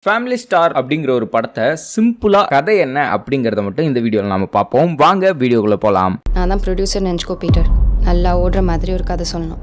Family star அப்படிங்கிற ஒரு படத்தை சிம்பிளா கதை என்ன அப்படிங்கறத மட்டும் இந்த வீடியோல நாம பார்ப்போம். வாங்க வீடியோக்குள்ள போலாம். நான் தான் ப்ரொடியூசர் நினச்சிக்கோ பீட்டர். நல்லா ஓடுற மாதிரி ஒரு கதை சொல்லணும்.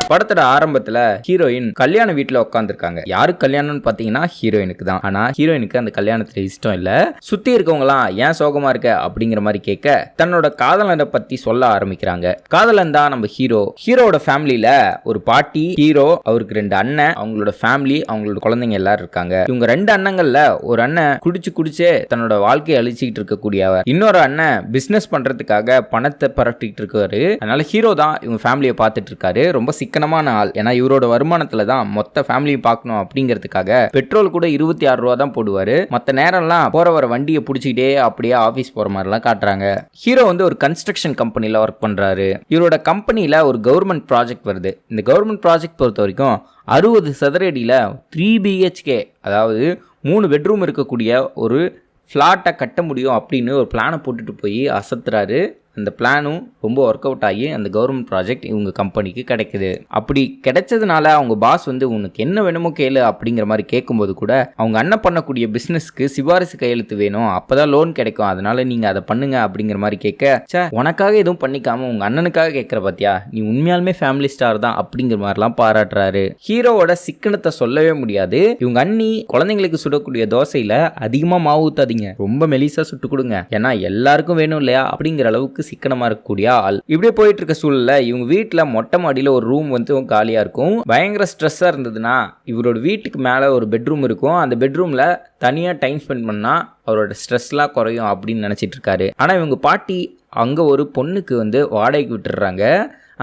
படத்தோட ஆரம்பத்துல ஹீரோயின் கல்யாண வீட்டுல உட்காந்துருக்காங்க. யாருக்கு கல்யாணம்னு பாத்தீங்கன்னா ஹீரோயினுக்கு தான். ஆனா ஹீரோயினுக்கு அந்த கல்யாணத்துல இஷ்டம் இல்ல. சுத்தி இருக்கவங்க எல்லாம் ஏன் சோகமா இருக்க அப்படிங்கிற மாதிரி கேட்க தன்னோட காதலனை பத்தி சொல்ல ஆரம்பிக்கிறாங்க. காதலன் தான் நம்ம ஹீரோ. ஹீரோட ஃபேமிலியில ஒரு பாட்டி, ஹீரோ, அவருக்கு 2 அண்ணன், அவங்களோட ஃபேமிலி, அவங்களோட குழந்தைங்க எல்லாரும் இருக்காங்க. இவங்க 2 அண்ணங்கள்ல ஒரு அண்ணன் குடிச்சே தன்னோட வாழ்க்கையை அழிச்சிட்டு இருக்கக்கூடியவர். இன்னொரு அண்ணன் பிசினஸ் பண்றதுக்காக பணத்தை பரட்டிட்டு இருக்காரு. அதனால ஹீரோ தான் இவங்க ஃபேமிலியை பார்த்துட்டு இருக்காரு. ரொம்ப சிக்கனமான ஆள். ஏன்னா இவரோட வருமானத்துல தான் மொத்த ஃபேமிலியை பார்க்கணும் அப்படிங்கிறதுக்காக பெட்ரோல் கூட 26 ரூபா தான் போடுவாரு. மற்ற நேரம்லாம் போற வர வண்டியை பிடிச்சிக்கிட்டே அப்படியே ஆஃபீஸ் போற மாதிரிலாம் காட்டுறாங்க. ஹீரோ வந்து ஒரு கன்ஸ்ட்ரக்ஷன் கம்பெனில ஒர்க் பண்றாரு. இவரோட கம்பெனில ஒரு கவர்மெண்ட் ப்ராஜெக்ட் வருது. இந்த கவர்மெண்ட் ப்ராஜெக்ட் பொறுத்த வரைக்கும் 60 சதுரடியில் 3 BHK, அதாவது 3 பெட்ரூம் இருக்கக்கூடிய ஒரு ஃப்ளாட்டை கட்ட முடியும் அப்படின்னு ஒரு பிளானை போட்டுட்டு போய் அசத்துறாரு. அந்த பிளானும் ரொம்ப ஒர்க் அவுட் ஆகி அந்த கவர்மெண்ட் ப்ராஜெக்ட் இவங்க கம்பெனிக்கு கிடைக்குது. அப்படி கிடைச்சதுனால அவங்க பாஸ் வந்து உனக்கு என்ன வேணுமோ கேளு அப்படிங்கிற மாதிரி கேட்கும்போது கூட அவங்க அண்ணன் பண்ணக்கூடிய பிஸ்னஸ்க்கு சிபாரிசு கையெழுத்து வேணும், அப்பதான் லோன் கிடைக்கும், அதனால நீங்க அதை பண்ணுங்க அப்படிங்கிற மாதிரி கேட்க, உனக்காக எதுவும் பண்ணிக்காம உங்க அண்ணனுக்காக கேட்கிற பாத்தியா, நீ உண்மையாலுமே ஃபேமிலி ஸ்டார் தான் அப்படிங்கிற மாதிரிலாம் பாராட்டுறாரு. ஹீரோவோட சிக்கனத்தை சொல்லவே முடியாது. இவங்க அண்ணி குழந்தைங்களுக்கு சுடக்கூடிய தோசையில அதிகமா மாவு ஊத்தாதீங்க, ரொம்ப மெலிசா சுட்டு கொடுங்க, ஏன்னா எல்லாருக்கும் வேணும் இல்லையா அப்படிங்கிற அளவுக்கு சிக்கனமா இருக்கக்கூடிய ஆள். இப்படியே போயிட்டு இருக்க சூழல்ல இவங்க வீட்டுல மொட்டை மாடியில ஒரு ரூம் வந்து காலியா இருக்கும். பயங்கர ஸ்ட்ரெஸ்ஸா இருந்ததுன்னா இவரோட வீட்டுக்கு மேல ஒரு பெட்ரூம் இருக்கும். அந்த பெட்ரூம்ல தனியா டைம் ஸ்பெண்ட் பண்ணா அவரோட ஸ்ட்ரெஸ்லாம் குறையும் அப்படின்னு நினைச்சிட்டு இருக்காரு. ஆனா இவங்க பாட்டி அங்க ஒரு பொண்ணுக்கு வந்து வாடகைக்கு விட்டுடுறாங்க.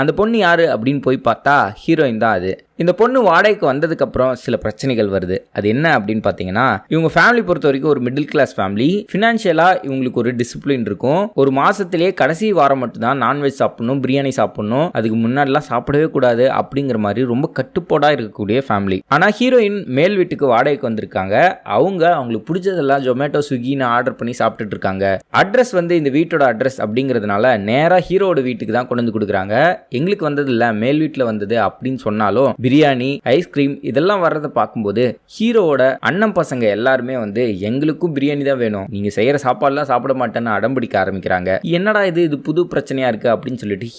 அந்த பொண்ணு யாரு அப்படின்னு போய் பார்த்தா ஹீரோயின் தான் அது. இந்த பொண்ணு வாடகைக்கு வந்ததுக்கு அப்புறம் சில பிரச்சனைகள் வருது. அது என்ன அப்படின்னு பார்த்தீங்கன்னா, இவங்க ஃபேமிலி பொறுத்த வரைக்கும் ஒரு மிடில் கிளாஸ் ஃபேமிலி. ஃபினான்ஷியலா இவங்களுக்கு ஒரு டிசிப்ளின் இருக்கும். ஒரு மாசத்திலேயே கடைசி வாரம் மட்டும்தான் நான்வெஜ் சாப்பிடணும், பிரியாணி சாப்பிடணும், அதுக்கு முன்னாடிலாம் சாப்பிடவே கூடாது அப்படிங்கிற மாதிரி ரொம்ப கட்டுப்பாடா இருக்கக்கூடிய ஃபேமிலி. ஆனா ஹீரோயின் மேல் வீட்டுக்கு வாடகைக்கு வந்திருக்காங்க. அவங்களுக்கு பிடிச்சதெல்லாம் ஜொமேட்டோ, ஸ்விக்கின்னு ஆர்டர் பண்ணி சாப்பிட்டுட்டு இருக்காங்க. அட்ரஸ் வந்து இந்த வீட்டோட அட்ரஸ் அப்படிங்கிறதுனால நேரா ஹீரோட வீட்டுக்கு தான் கொண்டு வந்து கொடுக்குறாங்க. எங்களுக்கு வந்தது இல்ல, மேல் வீட்டில் வந்தது அப்படின்னு சொன்னாலும் பிரியாணி, ஐஸ்கிரீம் இதெல்லாம் வர்றதை பார்க்கும்போது ஹீரோவோட அண்ணன் பசங்க எல்லாருமே வந்து எங்களுக்கும் பிரியாணி தான் வேணும், நீங்க செய்யற சாப்பாடுலாம் சாப்பிட மாட்டேன்னு அடம்பிடிக்க ஆரம்பிக்கிறாங்க. என்னடா இது புது பிரச்சனையா இருக்கு அப்படின்னு சொல்லிட்டு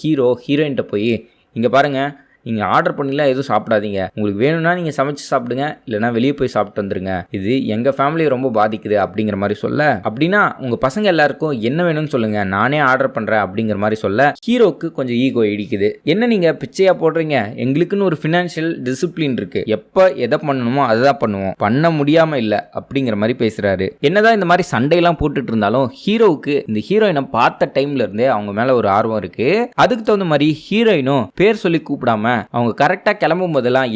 ஹீரோயின்ட்ட போய், இங்க பாருங்க, நீங்கள் ஆர்டர் பண்ணிலாம் எதுவும் சாப்பிடாதீங்க, உங்களுக்கு வேணும்னா நீங்கள் சமைச்சு சாப்பிடுங்க, இல்லைனா வெளியே போய் சாப்பிட்டு வந்துருங்க, இது எங்கள் ஃபேமிலியை ரொம்ப பாதிக்குது அப்படிங்கிற மாதிரி சொல்ல, அப்படின்னா உங்கள் பசங்க எல்லாருக்கும் என்ன வேணும்னு சொல்லுங்க, நானே ஆர்டர் பண்ணுறேன் அப்படிங்கிற மாதிரி சொல்ல ஹீரோக்கு கொஞ்சம் ஈகோ இடிக்குது. என்ன நீங்கள் பிச்சையாக போடுறீங்க, எங்களுக்குன்னு ஒரு ஃபினான்ஷியல் டிசிப்ளின் இருக்கு, எப்போ எதை பண்ணணுமோ அதுதான் பண்ணுவோம், பண்ண முடியாமல் இல்லை அப்படிங்கிற மாதிரி பேசுகிறாரு. என்னதான் இந்த மாதிரி சண்டையெல்லாம் போட்டுட்டு இருந்தாலும் ஹீரோவுக்கு இந்த ஹீரோயினை பார்த்த டைம்ல இருந்தே அவங்க மேலே ஒரு ஆர்வம் இருக்கு. அதுக்கு தகுந்த மாதிரி ஹீரோயினும் பேர் சொல்லி கூப்பிடாம அவங்க கரெக்டா கிளம்பும் போதெல்லாம்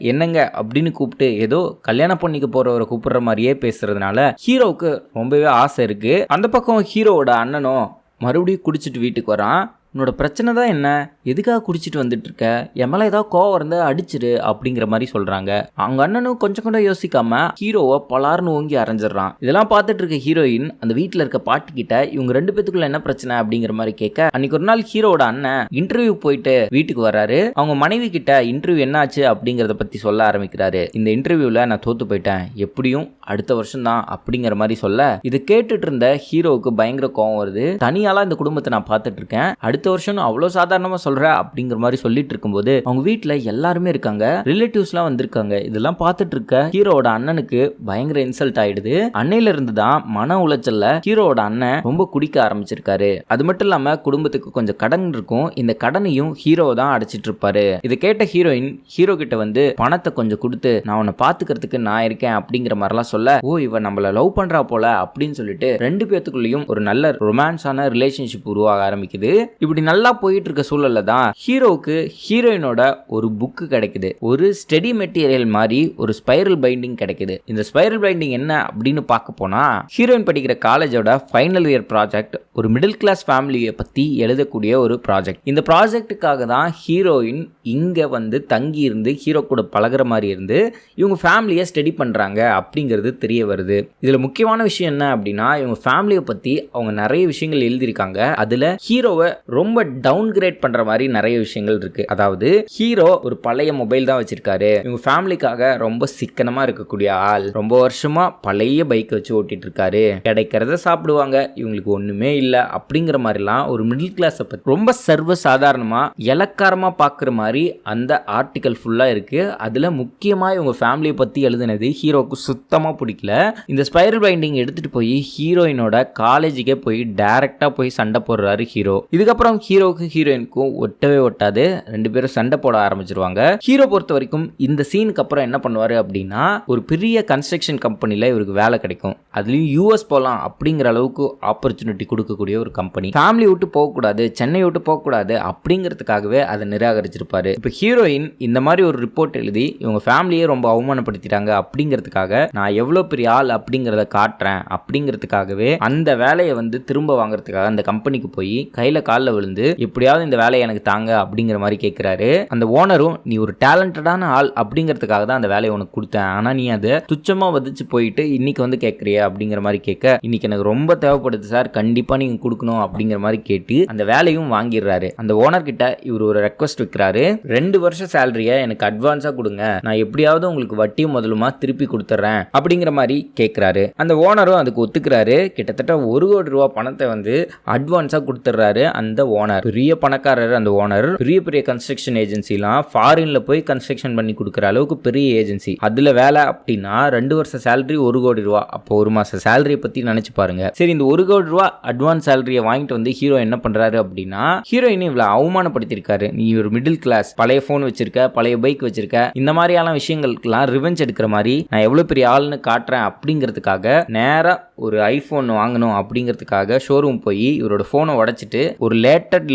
என்னங்க அப்படின்னு கூப்பிட்டு ஏதோ கல்யாணம் பண்ணிக்க போறவரை கூப்பிடுற மாதிரியே பேசுறதுனால ஹீரோவுக்கு ரொம்பவே ஆசை இருக்கு. அந்த பக்கம் ஹீரோவோட அண்ணனும் மறுபடியும் குடிச்சிட்டு வீட்டுக்கு வரான். உன்னோட பிரச்சனை தான் என்ன, எதுக்காக குடிச்சிட்டு வந்துட்டு இருக்க, என் மேலே ஏதாவது கோவம் இருந்தால் அடிச்சிரு அப்படிங்கிற மாதிரி சொல்றாங்க. அவங்க அண்ணனும் கொஞ்சம் கூட யோசிக்காம ஹீரோவை பலார்னு ஓங்கி அரைஞ்சிடறான். இதெல்லாம் பார்த்துட்டு இருக்க ஹீரோயின் அந்த வீட்டில் இருக்க பாட்டி கிட்ட இவங்க 2 பேத்துக்குள்ள என்ன பிரச்சனை அப்படிங்கிற மாதிரி கேட்க, அன்னைக்கு ஒரு நாள் ஹீரோவோட அண்ணன் இன்டர்வியூ போயிட்டு வீட்டுக்கு வர்றாரு. அவங்க மனைவி கிட்ட இன்டர்வியூ என்ன ஆச்சு அப்படிங்கிறத பத்தி சொல்ல ஆரம்பிக்கிறாரு. இந்த இன்டர்வியூல நான் தோத்து போயிட்டேன், எப்படியும் அடுத்த வருஷம் தான் அப்படிங்கிற மாதிரி சொல்ல, இதை கேட்டுட்டு இருந்த ஹீரோவுக்கு பயங்கர கோவம் வருது. தனியால இந்த குடும்பத்தை நான் பார்த்துட்டு இருக்கேன், அடுத்த வருஷம் அவ்வளோ சாதாரணமா சொல்ற அப்படிங்கிற மாதிரி சொல்லிட்டு இருக்கும்போது அவங்க வீட்டுல எல்லாருமே இருக்காங்க, ரிலேட்டிவ்ஸ்லாம் வந்திருக்காங்க. இதெல்லாம் பார்த்துட்டு இருக்க ஹீரோவோட அண்ணனுக்கு பயங்கர இன்சல்ட் ஆயிடுது. அன்னையில இருந்து தான் மன உளைச்சல்ல ஹீரோவோட அண்ணன் ரொம்ப குடிக்க ஆரம்பிச்சிருக்காரு. அது மட்டும் இல்லாம குடும்பத்துக்கு கொஞ்சம் கடன் இருக்கும், இந்த கடனையும் ஹீரோ தான் அடைச்சிட்டு இருப்பாரு. இதை கேட்ட ஹீரோயின் ஹீரோ கிட்ட வந்து பணத்தை கொஞ்சம் கொடுத்து நான் உன்னை பாத்துக்கிறதுக்கு நான் இருக்கேன் அப்படிங்கிற மாதிரிலாம் சொல்ல, ஓ இவ நம்மள லவ் பண்றா போல அப்படின்னு சொல்லிட்டு 2 பேத்துக்குள்ளேயும் ஒரு நல்ல ரொமான்ஸான ரிலேஷன்ஷிப் உருவாக ஆரம்பிக்குது. இப்படி நல்லா போயிட்டு இருக்க சூழல்ல தான் ஹீரோவுக்கு ஹீரோயினோட ஒரு புக்கு கிடைக்குது. ஒரு ஸ்டடி மெட்டீரியல் மாதிரி ஒரு ஸ்பைரல் பைண்டிங் கிடைக்குது. இந்த ஸ்பைரல் பைண்டிங் என்ன அப்படின்னு பார்க்க போனா ஹீரோயின் படிக்கிற காலேஜோட ஃபைனல் இயர் ப்ராஜெக்ட், ஒரு மிடில் கிளாஸ் ஃபேமிலியை பத்தி எழுதக்கூடிய ஒரு ப்ராஜெக்ட். இந்த ப்ராஜெக்டுக்காக தான் ஹீரோயின் இங்க வந்து தங்கி இருந்து ஹீரோ கூட பழகுற மாதிரி இருந்து இவங்க ஃபேமிலியை ஸ்டடி பண்றாங்க அப்படிங்கிறது தெரிய வருது. இதுல முக்கியமான விஷயம் என்ன அப்படின்னா, இவங்க ஃபேமிலியை பத்தி அவங்க நிறைய விஷயங்கள் எழுதியிருக்காங்க. அதுல ஹீரோவை ரொம்ப டவுன் கிரேட் பண்ற மாதிரி நிறைய விஷயங்கள் இருக்கு. அதாவது ஹீரோ ஒரு பழைய மொபைல் தான் வச்சிருக்காரு, இவங்க ஃபேமிலிக்காக ரொம்ப சிக்கனமா இருக்கக்கூடிய ஆள், ரொம்ப வருஷமா பழைய பைக் வச்சு ஓட்டிட்டு இருக்காரு, கிடைக்கிறத சாப்பிடுவாங்க, இவங்களுக்கு ஒண்ணுமே இல்ல அப்படிங்கிற மாதிரிலாம் ஒரு மிடில் கிளாஸை பத்தி ரொம்ப சர்வ சாதாரணமா இலக்காரமா பாக்குற மாதிரி அந்த ஆர்டிகல் ஃபுல்லா இருக்கு. அதுல முக்கியமா இவங்க ஃபேமிலியை பத்தி எழுதுனது ஹீரோக்கு சுத்தமா பிடிக்கல. இந்த ஸ்பைரல் பைண்டிங் எடுத்துட்டு போய் ஹீரோயினோட காலேஜுக்கே போய் டைரக்டா போய் சண்டை போடுறாரு ஹீரோ. இதுக்கப்புறம் ஹீரோவுக்கு ஹீரோயினுக்கும் ஒட்டவே ஒட்டாது, ரெண்டு பேரும் சண்டை போட ஆரம்பிச்சிருவாங்க. ஹீரோ பொறுத்த வரைக்கும் இந்த சீனுக்கு அப்புறம் என்ன பண்ணுவாரு அப்படின்னா, ஒரு பெரிய கன்ஸ்ட்ரக்ஷன் கம்பெனில இவருக்கு வேலை கிடைக்கும், அதுலயும் யூஎஸ் போலாம் அப்படிங்கிற அளவுக்கு ஆப்பர்ச்சுனிட்டி கொடுக்கக்கூடிய ஒரு கம்பெனி. ஃபேமிலி விட்டு போகக்கூடாது, சென்னை விட்டு போகக்கூடாது அப்படிங்கிறதுக்காகவே அதை நிராகரிச்சிருப்பாரு. இப்போ ஹீரோயின் இந்த மாதிரி ஒரு ரிப்போர்ட் எழுதி இவங்க ஃபேமிலியே ரொம்ப அவமானப்படுத்திட்டாங்க அப்படிங்கிறதுக்காக நான் எவ்வளோ பெரிய ஆள் அப்படிங்கிறத காட்டுறேன் அப்படிங்கிறதுக்காகவே அந்த வேலையை வந்து திரும்ப வாங்குறதுக்காக அந்த கம்பெனிக்கு போய் கையில காலில் விழுந்து எப்படியாவது இந்த வேலையை எனக்கு தாங்க அப்படிங்கிற மாதிரி கேட்கிறாரு. அந்த ஓனரும் நீ ஒரு டேலண்டடான ஆள் அப்படிங்கிறதுக்காக தான் அந்த வேலையை உனக்கு கொடுத்தேன், ஆனா நீ அதை துச்சமா வதிச்சு போயிட்டு இன்னைக்கு வந்து கேட்கறிய அப்படிங்கிற மாதிரி கேட்க, இன்னைக்கு எனக்கு ரொம்ப தேவைப்படுது சார், கண்டிப்பா நீங்க கொடுக்கணும் அப்படிங்கிற மாதிரி கேட்டு அந்த வேலையும் வாங்கிடுறாரு. அந்த ஓனர் கிட்ட இவர் ஒரு ரெக்வஸ்ட் வைக்கிறாரு, 2 வருஷம் சேலரியை எனக்கு அட்வான்ஸா கொடுங்க, நான் எப்படியாவது உங்களுக்கு வட்டியும் முதலுமா திருப்பி கொடுத்துறேன் அப்படிங்கிற மாதிரி கேட்கிறாரு. அந்த ஓனரும் அதுக்கு ஒத்துக்கிறாரு. கிட்டத்தட்ட 1 கோடி ரூபாய் பணத்தை வந்து அட்வான்ஸா கொடுத்துறாரு அந்த ஓனர். பெரிய பணக்காரர் அந்த ஓனர். பெரிய பெரிய கன்ஸ்ட்ரக்ஷன் ஏஜென்சிலாம் ஃபாரின்ல போய் கன்ஸ்ட்ரக்ஷன் பண்ணி கொடுக்குற அளவுக்கு பெரிய ஏஜென்சி. அதுல வேலை அப்படின்னா 2 வருஷம் சேலரி 1 கோடி ரூபாய். அப்போ 1 மாசம் சேலரியை பத்தி நினைச்சு பாருங்க. சரி, இந்த 1 கோடி ரூபாய் அட்வான்ஸ் சேலரியை வாங்கிட்டு வந்து ஹீரோ என்ன பண்றாரு அப்படின்னா, ஹீரோயின் இவ்வளவு அவமானப்படுத்திருக்காரு, நீ ஒரு மிடில் கிளாஸ், பழைய போன் வச்சிருக்க, பழைய பைக் வச்சிருக்க, இந்த மாதிரியான விஷயங்களுக்கெல்லாம் ரிவெஞ்ச் எடுக்கிற மாதிரி நான் எவ்வளவு பெரிய ஆள்னு காட்டுறேன் அப்படிங்கிறதுக்காக நேரா ஒரு ஐபோன் வாங்கணும் அப்படிங்கிறதுக்காக ஷோரூம் போய் இவரோட போனை உடைச்சிட்டு ஒரு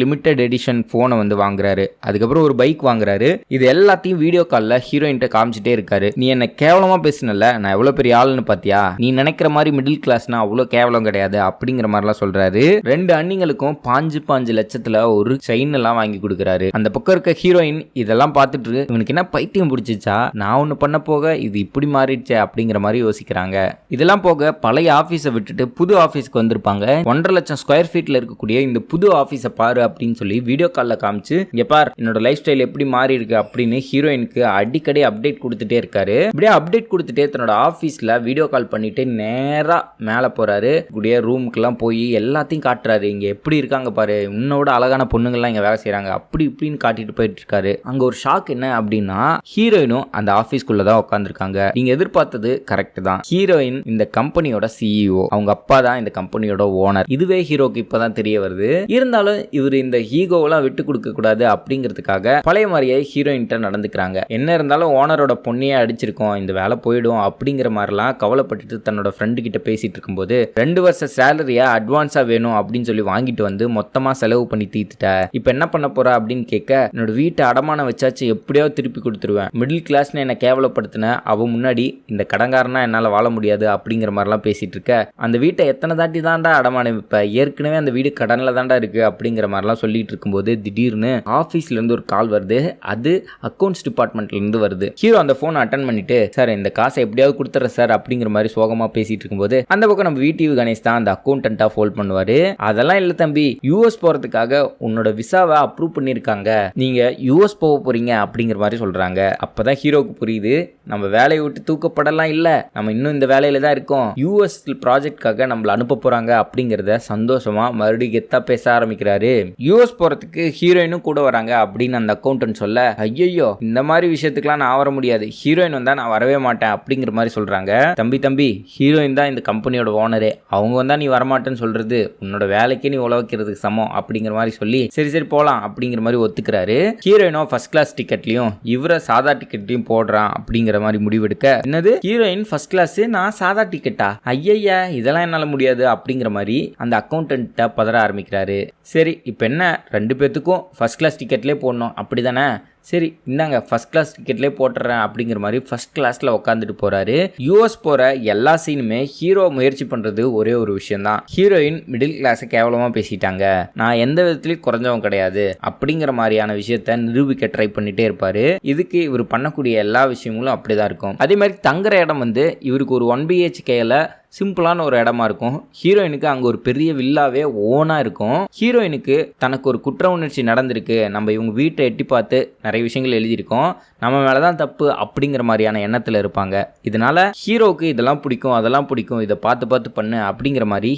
லிமிடெட் எடிஷன் போனை வந்து வாங்குறாரு. அதுக்கப்புறம் ஒரு பைக் வாங்குறாரு. இது எல்லாத்தையும் வீடியோ கால்ல ஹீரோயின்ட்ட காமிச்சிட்டே இருக்காரு. நீ என்ன கேவலமா பேசினல, நான் எவ்வளவு பெரிய ஆளுன்னு பாத்தியா, நீ நினைக்கிற மாதிரி மிடில் கிளாஸ்னா அவ்வளவு கேவலம் கிடையாது அப்படிங்கிற மாதிரிலாம் சொல்றாரு. 2 அண்ணிங்களுக்கும் 5 லட்சத்துல ஒரு செயின் எல்லாம் வாங்கி கொடுக்குறாரு. அந்த பக்கம் இருக்க ஹீரோயின் இதெல்லாம் பார்த்துட்டு இவனுக்கு என்ன பைத்தியம் பிடிச்சிச்சா, நான் ஒண்ணு பண்ண போக இது இப்படி மாறிடுச்சே அப்படிங்கிற மாதிரி யோசிக்கிறாங்க. இதெல்லாம் போக பழைய ஆபீஸை விட்டுட்டு புது ஆபீஸ்க்கு வந்திருப்பாங்க. 1.5 லட்சம் ஸ்கொயர் ஃபீட்ல இருக்கக்கூடிய இந்த புது ஆபீஸை பாரு அப்படின்னு சொல்லி வீடியோ கால்ல காமிச்சு, இங்க பார் என்னோட லைஃப் ஸ்டைல் எப்படி மாறி இருக்கு அப்படின்னு ஹீரோயினுக்கு அடிக்கடி அப்டேட் கொடுத்துட்டே இருக்காரு. இப்படியே அப்டேட் கொடுத்துட்டே தன்னோட ஆபீஸ்ல வீடியோ கால் பண்ணிட்டு நேரா மேல போறாரு. கூடிய ரூமுக்கெல்லாம் போய் எல்லாத்தையும் காட்டுறாரு. இங்க எப்படி இருக்காங்க பாரு, உன்னோட அழகான பொண்ணுங்கள்லாம் இங்க வேலை செய்யறாங்க அப்படி இப்படின்னு காட்டிட்டு போயிட்டு இருக்காரு. அங்க ஒரு ஷாக் என்ன அப்படின்னா, ஹீரோயினும் அந்த ஆபீஸ்க்குள்ளதான் உட்காந்துருக்காங்க. நீங்க எதிர்பார்த்தது கரெக்ட் தான். ஹீரோயின் இந்த கம்பெனியோட சிஇஓ, அவங்க அப்பா தான் இந்த கம்பெனியோட ஓனர். இதுவே ஹீரோக்கு இப்பதான் தெரிய வருது. இருந்தாலும் இவர் இந்த ஈகோவெல்லாம் விட்டு கொடுக்க கூடாது அப்படிங்கிறதுக்காக பழைய மாதிரியே ஹீரோயின்ட்ட நடந்துக்கிறாங்க. என்ன இருந்தாலும் ஓனரோட பொண்ணையே அடிச்சிருக்கோம், இந்த வேலை போயிடும் அப்படிங்கிற மாதிரிலாம் கவலைப்பட்டுட்டு தன்னோட ஃப்ரெண்டு கிட்ட பேசிட்டு இருக்கும்போது, 2 வருஷ சேலரியா அட்வான்ஸா வேணும் அப்படின்னு சொல்லி வாங்கிட்டு வந்து மொத்தமா செலவு பண்ணி தீத்துட்ட, இப்ப என்ன பண்ண போற அப்படின்னு கேட்க, என்னோட வீட்டை அடமானம் வச்சாச்சு எப்படியாவது திருப்பி கொடுத்துருவேன், மிடில் கிளாஸ்னு என்ன கேவலப்படுத்தின அவ முன்னாடி இந்த கடங்காரனா என்னால வாழ முடியாது அப்படிங்கிற மாதிரிலாம் பேசிட்டு இருக்க, அந்த வீட்டை எத்தனை தாட்டி தாண்டா அடமானம் வைப்ப, ஏற்கனவே அந்த வீடு கடன்ல தாண்டா இருக்கு அப்படிங்கிற மாதிரிலாம் சொல்லிட்டு இருக்கும்போது திடீர்னு ஆபீஸ்ல இருந்து ஒரு கால் வருது. அது அக்கௌண்ட்ஸ் டிபார்ட்மெண்ட்ல இருந்து வருது. ஹீரோ அந்த போனை அட்டன் பண்ணிட்டு, சார் இந்த காசை எப்படியாவது கொடுத்துற சார் அப்படிங்கிற மாதிரி சோகமா பேசிட்டு இருக்கும்போது, அந்த பக்கம் நம்ம VTV கணேஷ் தான் அந்த அக்கௌண்டன்ட்டா ஃபோல்ட் பண்ணுவாரு. அதெல்லாம் இல்ல தம்பி, யூஎஸ் போறதுக்காக உன்னோட விசாவை அப்ரூவ் பண்ணிருக்காங்க, நீங்க யூஎஸ் போக போறீங்க அப்படிங்கிற மாதிரி சொல்றாங்க. அப்பதான் ஹீரோக்கு புரியுது, நம்ம வேலையை விட்டு தூக்கப்படலாம் இல்ல, நம்ம இன்னும் இந்த வேலையில தான் இருக்கோம், யூஎஸ் ப்ராஜெக்ட்காக நம்மள அனுப்ப போறாங்க அப்படிங்கறத சந்தோஷமா மறுபடியும் கெத்தா பேச ஆரம்பிக்கிறாரு. யூஎஸ் போறதுக்கு ஹீரோயினும் கூட வராங்க அப்படின்னு அந்த அக்கௌண்டன்ட் சொல்ல, ஐயோ இந்த மாதிரி விஷயத்துக்குலாம் நான் வர முடியாது, ஹீரோயின் வந்தா நான் வரவே மாட்டேன் அப்படிங்கிற மாதிரி சொல்றாங்க. தம்பி ஹீரோயின் தான் இந்த கம்பெனியோட ஓனரே, அவங்க வந்தா நீ வரமாட்டேன்னு சொல்றது உன்னோட வேலைக்கே நீ உழவைக்கிறதுக்கு சமம் அப்படிங்கிற மாதிரி சொல்லி, சரி போலாம் அப்படிங்கிற மாதிரி ஒத்துக்கிறாரு. ஹீரோயினோ ஃபர்ஸ்ட் கிளாஸ் டிக்கெட்லயும் இவர சாதா டிக்கெட்லயும் போடுறான் அப்படிங்கிற மாதிரி முடிவெடுக்க, என்னது ஹீரோயின் ஃபர்ஸ்ட் கிளாஸ் நான் சாதா டிக்கெட்டா, ஐயா இதெல்லாம் என்னால முடியாது அப்படிங்கிற மாதிரி அந்த அக்கௌண்டன்ட்ட பதற ஆரம்பிக்கிறாரு. சரி இப்போ என்ன, 2 பேத்துக்கும் ஃபர்ஸ்ட் கிளாஸ் டிக்கெட்லேயே போடணும் அப்படிதானே, சரி இந்தாங்க ஃபர்ஸ்ட் கிளாஸ் டிக்கெட்லேயே போட்டுறேன் அப்படிங்கிற மாதிரி ஃபர்ஸ்ட் கிளாஸில் உட்காந்துட்டு போகிறாரு. யூஎஸ் போகிற எல்லா சீனுமே ஹீரோ முயற்சி பண்ணுறது ஒரே ஒரு விஷயந்தான். ஹீரோயின் மிடில் கிளாஸை கேவலமாக பேசிட்டாங்க, நான் எந்த விதத்துலையும் குறைஞ்சவன் கிடையாது அப்படிங்கிற மாதிரியான விஷயத்த நிரூபிக்க ட்ரை பண்ணிகிட்டே இருப்பார். இதுக்கு இவர் பண்ணக்கூடிய எல்லா விஷயங்களும் அப்படி தான் இருக்கும். அதே மாதிரி தங்குற இடம் வந்து இவருக்கு ஒரு 1 BHKல சிம்பிளான ஒரு இடமா இருக்கும். ஹீரோயினுக்கு அங்கே ஒரு பெரிய வில்லாவே ஓனாக இருக்கும். ஹீரோயினுக்கு தனக்கு ஒரு குற்ற உணர்ச்சி நடந்திருக்கு, நம்ம இவங்க வீட்டை எட்டி பார்த்து நிறைய விஷயங்கள் எழுதியிருக்கோம், நம்ம மேலே தான் தப்பு அப்படிங்கிற மாதிரியான எண்ணத்தில் இருப்பாங்க. இதனால ஹீரோவுக்கு இதெல்லாம் பிடிக்கும், அதெல்லாம் பிடிக்கும், இதை பார்த்து பார்த்து பண்ணு அப்படிங்கிற மாதிரி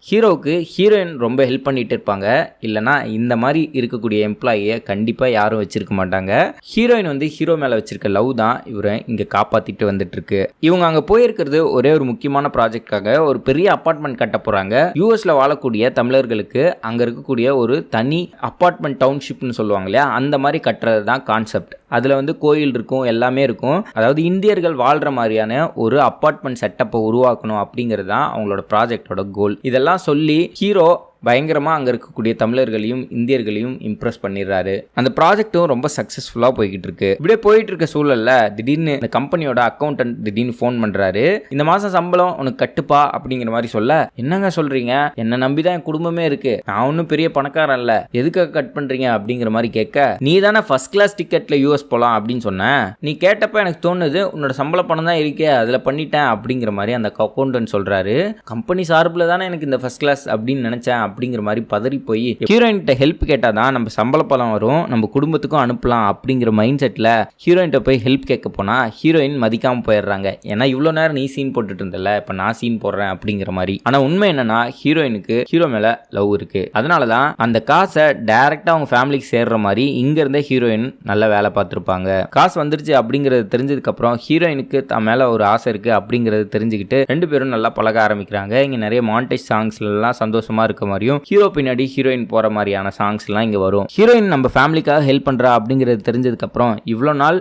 ஹீரோவுக்கு ஹீரோயின் ரொம்ப ஹெல்ப் பண்ணிட்டு இருப்பாங்க. இல்லைனா இந்த மாதிரி இருக்கக்கூடிய எம்ப்ளாயியை கண்டிப்பாக யாரும் வச்சிருக்க மாட்டாங்க. ஹீரோயின் வந்து ஹீரோ மேலே வச்சிருக்க லவ் தான் இவரை இங்கே காப்பாற்றிட்டு வந்துட்டு இருக்கு. இவங்க அங்கே போயிருக்கிறது ஒரே ஒரு முக்கியமான ப்ராஜெக்டாக ஒரு பெரிய அப்பார்ட்மெண்ட் கட்ட போகிறாங்க. யூஎஸில் வாழக்கூடிய தமிழர்களுக்கு அங்கே இருக்கக்கூடிய ஒரு தனி அப்பார்ட்மெண்ட் டவுன்ஷிப்னு சொல்லுவாங்க இல்லையா, அந்த மாதிரி கட்டுறது தான் கான்செப்ட். அதில் வந்து கோயில் இருக்கும், எல்லாமே இருக்கும். அதாவது இந்தியர்கள் வாழ்கிற மாதிரியான ஒரு அப்பார்ட்மெண்ட் செட்டப்பை உருவாக்கணும் அப்படிங்கிறது தான் அவங்களோட ப்ராஜெக்டோட கோல். இதெல்லாம் சொல்லி ஹீரோ பயங்கரமாக அங்கே இருக்கக்கூடிய தமிழர்களையும் இந்தியர்களையும் இம்ப்ரெஸ் பண்ணிடுறாரு. அந்த ப்ராஜெக்ட்டும் ரொம்ப சக்ஸஸ்ஃபுல்லாக போய்கிட்டு இருக்கு. இப்படியே போயிட்டு இருக்க சூழலில் திடீர்னு இந்த கம்பெனியோட அக்கௌண்டன்ட் திடீர்னு ஃபோன் பண்ணுறாரு. இந்த மாதம் சம்பளம் உனக்கு கட்டுப்பா அப்படிங்கிற மாதிரி சொல்ல, என்னங்க சொல்கிறீங்க, என்னை நம்பி தான் என் குடும்பமே இருக்குது, நான் ஒன்றும் பெரிய பணக்காரன் இல்லை, எதுக்காக கட் பண்ணுறீங்க அப்படிங்கிற மாதிரி கேட்க, நீ தானே ஃபர்ஸ்ட் கிளாஸ் டிக்கெட்டில் யூஎஸ் போகலாம் அப்படின்னு சொன்னேன், நீ கேட்டப்ப எனக்கு தோணுது உன்னோட சம்பள பணம் தான் இருக்கே அதில் பண்ணிட்டேன் அப்படிங்கிற மாதிரி அந்த அக்கௌண்டன்ட் சொல்கிறாரு. கம்பெனி சார்பில் தானே எனக்கு இந்த ஃபர்ஸ்ட் கிளாஸ் அப்படின்னு நினச்சேன் அப்படிங்கிற மாதிரி பதறி போய் ஹீரோயின்கிட்ட ஹெல்ப் கேட்டால் தான் நம்ம சம்பள பலம் வரும், நம்ம குடும்பத்துக்கும் அனுப்பலாம் அப்படிங்கிற மைண்ட் செட்டில் ஹீரோயின்கிட்ட போய் ஹெல்ப் கேட்க போனால் ஹீரோயின் மதிக்காமல் போயிடுறாங்க. ஏன்னா இவ்வளோ நேரம் நீ சீன் போட்டுட்டு இருந்தல, இப்போ நான் சீன் போடுறேன் அப்படிங்கிற மாதிரி. ஆனால் உண்மை என்னன்னா ஹீரோயினுக்கு ஹீரோ மேலே லவ் இருக்குது. அதனால தான் அந்த காசை டைரெக்டாக அவங்க ஃபேமிலிக்கு சேர்ற மாதிரி இங்கேருந்தே ஹீரோயின் நல்லா வேலை பார்த்துருப்பாங்க. காசு வந்துருச்சு அப்படிங்கிறது தெரிஞ்சதுக்கப்புறம் ஹீரோயினுக்கு தான் மேலே ஒரு ஆசை இருக்குது அப்படிங்கிறது தெரிஞ்சுக்கிட்டு 2 பேரும் நல்லா பழக ஆரம்பிக்கிறாங்க. இங்கே நிறைய மாண்டேஜ் சாங்ஸ்லாம் சந்தோஷமாக இருக்க மாதிரியும் ஹீரோ பின்னாடி ஹீரோயின் போற மாதிரியான சாங்ஸ் எல்லாம் இங்க வரும். ஹீரோயின் நம்ம ஃபேமிலிக்காக ஹெல்ப் பண்றா அப்படிங்கிறது தெரிஞ்சதுக்கு அப்புறம் இவ்வளவு நாள்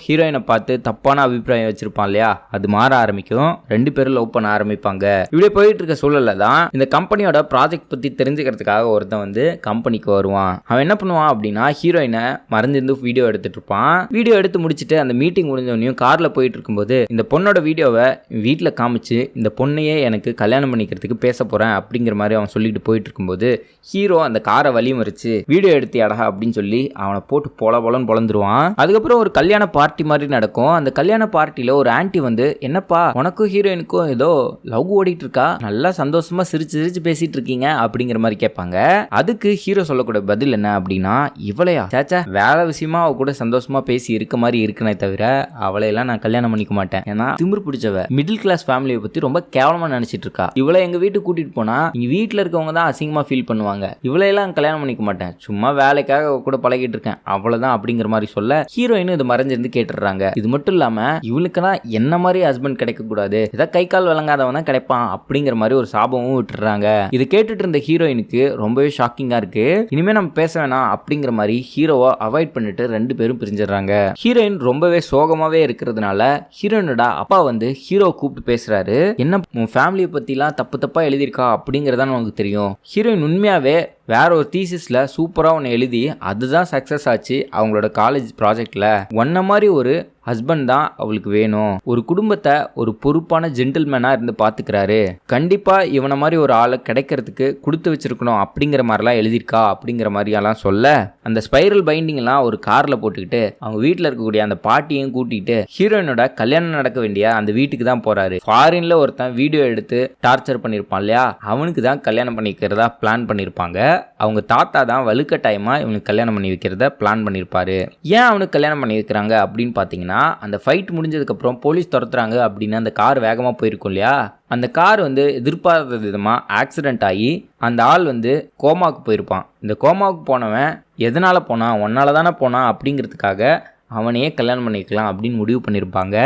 ஹீரோயினை பார்த்து தப்பான அபிப்பிராயம் வச்சிருப்பான் இல்லையா, அது மாற ஆரம்பிக்கும். 2 பேரும் லவ் பண்ண ஆரம்பிப்பாங்க. இப்படியே போயிட்டு இருக்க சூழல்ல தான் இந்த கம்பெனியோட ப்ராஜெக்ட் பத்தி தெரிஞ்சுக்கிறதுக்காக ஒருத்தன் வந்து கம்பெனிக்கு வருவான். அவன் என்ன பண்ணுவான் அப்படின்னா ஹீரோயினை மறந்துருந்து வீடியோ எடுத்துட்டு இருப்பான். வீடியோ எடுத்து முடிச்சுட்டு அந்த மீட்டிங் முடிஞ்சவனையும் கார்ல போயிட்டு இருக்கும்போது இந்த பொண்ணோட வீடியோவை வீட்டில் காமிச்சு இந்த பொண்ணையே எனக்கு கல்யாணம் பண்ணிக்கிறதுக்கு பேச போறேன் அப்படிங்கிற மாதிரி அவன் சொல்லிட்டு போயிட்டு இருக்கும்போது ஹீரோ அந்த காரை வழி மறிச்சு வீடியோ எடுத்தியாடா அப்படின்னு சொல்லி அவனை போட்டு பொலன்னு பொலந்துருவான். அதுக்கப்புறம் ஒரு கல்யாண பார்ட்டி மாதிரி நடக்கும். அந்த கல்யாண பார்ட்டியில ஒரு ஆன்ட்டி வந்து, என்னப்பா உனக்கும் ஹீரோயினுக்கும் ஏதோ லவ் ஓடிட்டு இருக்கா, நல்லா சந்தோஷமா சிரிச்சு பேசிட்டு இருக்கீங்க அப்படிங்கிற மாதிரி கேட்பாங்க. அதுக்கு ஹீரோ சொல்லக்கூடிய பதில் என்ன அப்படின்னா, இவளையா சாச்சா வேலை விஷயமா அவ கூட சந்தோஷமா பேசி இருக்க மாதிரி இருக்குனே தவிர அவளையெல்லாம் நான் கல்யாணம் பண்ணிக்க மாட்டேன், ஏன்னா திமிரு பிடிச்சவ மிடில் கிளாஸ் ஃபேமிலியை பத்தி ரொம்ப கேவலமா நினைச்சிட்டு இருக்கா, இவளை எங்க வீட்டுக்கு கூட்டிட்டு போனா இங்க வீட்டுல இருக்கவங்க தான் அசிங்கமா ஃபீல் பண்ணுவாங்க, இவளையெல்லாம் கல்யாணம் பண்ணிக்க மாட்டேன், சும்மா வேலைக்காக கூட பழகிட்டு இருக்கேன் அவ்வளவுதான் அப்படிங்கிற மாதிரி சொல்ல ஹீரோயின் இது மறைஞ்சிருந்து கேட்டுறாங்க. இது மட்டும் இல்லாம இவளுக்குனா என்ன மாதிரி ஹஸ்பண்ட் கிடைக்க கூடாது, ஏதாவது கை கால் விளங்காதவன் தான் கிடைப்பான் அப்படிங்கிற மாதிரி ஒரு சாபமும் விட்டுறாங்க. இது கேட்டுட்டு இருந்த ஹீரோயினுக்கு ரொம்பவே ஷாக்கிங்கா இருக்கு. இனிமே நம்ம பேச வேணாம் அப்படிங்கிற மாதிரி ஹீரோவை அவாய்ட் பண்ணிட்டு 2 பேரும் பிரிஞ்சிடறாங்க. ஹீரோயின் ரொம்பவே சோகமாவே இருக்கிறதுனால ஹீரோயினோட அப்பா வந்து ஹீரோ கூப்பிட்டு பேசுறாரு. என்ன உன் ஃபேமிலியை பத்திலாம் தப்பா எழுதியிருக்கா அப்படிங்கறதான் நமக்கு தெரியும், ஹீரோயின் உண்மையாவே வேற ஒரு தீசிஸ்ல சூப்பரா ஒன்று எழுதி அதுதான் சக்சஸ் ஆச்சு அவங்களோட காலேஜ் ப்ராஜெக்ட்ல, ஒன்ன மாதிரி ஒரு ஹஸ்பண்ட் தான் அவளுக்கு வேணும், ஒரு குடும்பத்தை ஒரு பொறுப்பான ஜென்டில்மேனா இருந்து பாத்துக்கிறாரு, கண்டிப்பா இவனை மாதிரி ஒரு ஆளை கிடைக்கிறதுக்கு கொடுத்து வச்சிருக்கணும் அப்படிங்கிற மாதிரிலாம் எழுதியிருக்கா அப்படிங்கிற மாதிரியெல்லாம் சொல்ல அந்த ஸ்பைரல் பைண்டிங் எல்லாம் ஒரு கார்ல போட்டுக்கிட்டு அவங்க வீட்டில் இருக்கக்கூடிய அந்த பாட்டியும் கூட்டிட்டு ஹீரோயினோட கல்யாணம் நடக்க வேண்டிய அந்த வீட்டுக்கு தான் போறாரு. ஃபாரின்ல ஒருத்தன் வீடியோ எடுத்து டார்ச்சர் பண்ணியிருப்பான் இல்லையா, அவனுக்கு தான் கல்யாணம் பண்ணிக்கிறதா பிளான் பண்ணியிருப்பாங்க. அவங்க தாத்தா தான் வலுக்கட்டாயமா இவனுக்கு கல்யாணம் பண்ணி வைக்கிறத பிளான் பண்ணியிருப்பாரு. ஏன் அவனுக்கு கல்யாணம் பண்ணி வைக்கிறாங்க அப்படின்னு பார்த்தீங்கன்னா, அந்த ஃபைட் முடிஞ்சதுக்கப்புறம் போலீஸ் துரத்துறாங்க அப்படின்னு அந்த கார் வேகமாக போயிருக்கும் இல்லையா, அந்த கார் வந்து எதிர்பாராத விதமாக ஆக்சிடென்ட் ஆகி அந்த ஆள் வந்து கோமாவுக்கு போயிருப்பான். இந்த கோமாவுக்கு போனவன் எதனால் போனான், ஒன்னால தானே போனான் அப்படிங்கிறதுக்காக அவனையே கல்யாணம் பண்ணிக்கலாம் அப்படின்னு முடிவு பண்ணியிருப்பாங்க.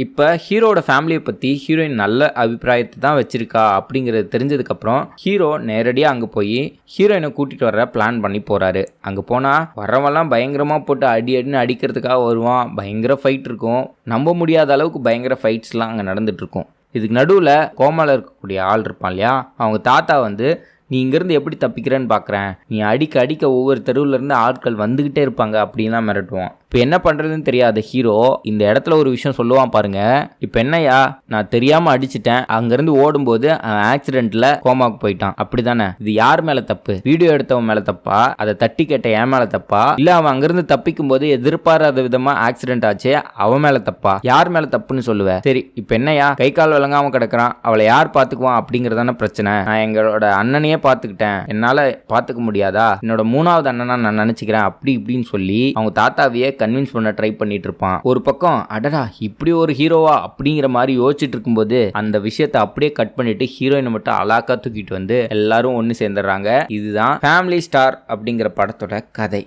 இப்போ ஹீரோட ஃபேமிலியை பற்றி ஹீரோயின் நல்ல அபிப்பிராயத்தை தான் வச்சிருக்கா அப்படிங்கிறது தெரிஞ்சதுக்கப்புறம் ஹீரோ நேரடியாக அங்கே போய் ஹீரோயினை கூட்டிகிட்டு வர பிளான் பண்ணி போகிறாரு. அங்கே போனால் வரவெல்லாம் பயங்கரமாக போட்டு அடின்னு அடிக்கிறதுக்காக வருவான். பயங்கர ஃபைட் இருக்கும், நம்ப முடியாத அளவுக்கு பயங்கர ஃபைட்ஸ்லாம் அங்கே நடந்துகிட்ருக்கும். இதுக்கு நடுவில் கோமாவில் இருக்கக்கூடிய ஆள் இருப்பான் இல்லையா, அவங்க தாத்தா வந்து நீ இங்கிருந்து எப்படி தப்பிக்கிறேன்னு பாக்குறேன், நீ அடிக்க அடிக்க ஒவ்வொரு தெருவுல இருந்து ஆட்கள் வந்துகிட்டே இருப்பாங்க அப்படின்லாம் மிரட்டுவான். இப்போ என்ன பண்றதுன்னு தெரியாத ஹீரோ இந்த இடத்துல ஒரு விஷயம் சொல்லுவான் பாருங்க. இப்போ என்னையா, நான் தெரியாம அடிச்சிட்டேன், அங்கிருந்து ஓடும்போது ஆக்சிடென்ட்ல கோமாக்கு போயிட்டான், அப்படிதானே? இது யார் மேல தப்பு? வீடியோ எடுத்தவன் மேல தப்பா, அதை தட்டி கேட்ட என் மேல தப்பா, இல்ல அவன் அங்கிருந்து தப்பிக்கும் போது எதிர்பாராத விதமா ஆக்சிடென்ட் ஆச்சு அவன் மேல தப்பா? யார் மேல தப்புன்னு சொல்லுவ? சரி இப்போ என்னையா, கை கால் விளங்காம கிடக்குறான், அவளை யார் பாத்துக்குவான் அப்படிங்கறதான பிரச்சனை. நான் எங்களோட அண்ணனையே பாத்துக்கிட்டேன், என்னால பாத்துக்க முடியாதா? என்னோட 3வது அண்ணனா நான் நினைச்சுக்கிறேன் அப்படி இப்படின்னு சொல்லி அவங்க தாத்தாவையே கன்வின்ஸ் பண்ண ட்ரை பண்ணிட்டு இருப்பான். ஒரு பக்கம் அடடா இப்படி ஒரு ஹீரோவா அப்படிங்கிற மாதிரி யோசிச்சுட்டு இருக்கும்போது அந்த விஷயத்தை அப்படியே கட் பண்ணிட்டு ஹீரோயினை மட்டும் அலாக்கா தூக்கிட்டு வந்து எல்லாரும் ஒன்னு சேர்ந்துடுறாங்க. இதுதான் ஃபேமிலி ஸ்டார் அப்படிங்கிற படத்தோட கதை.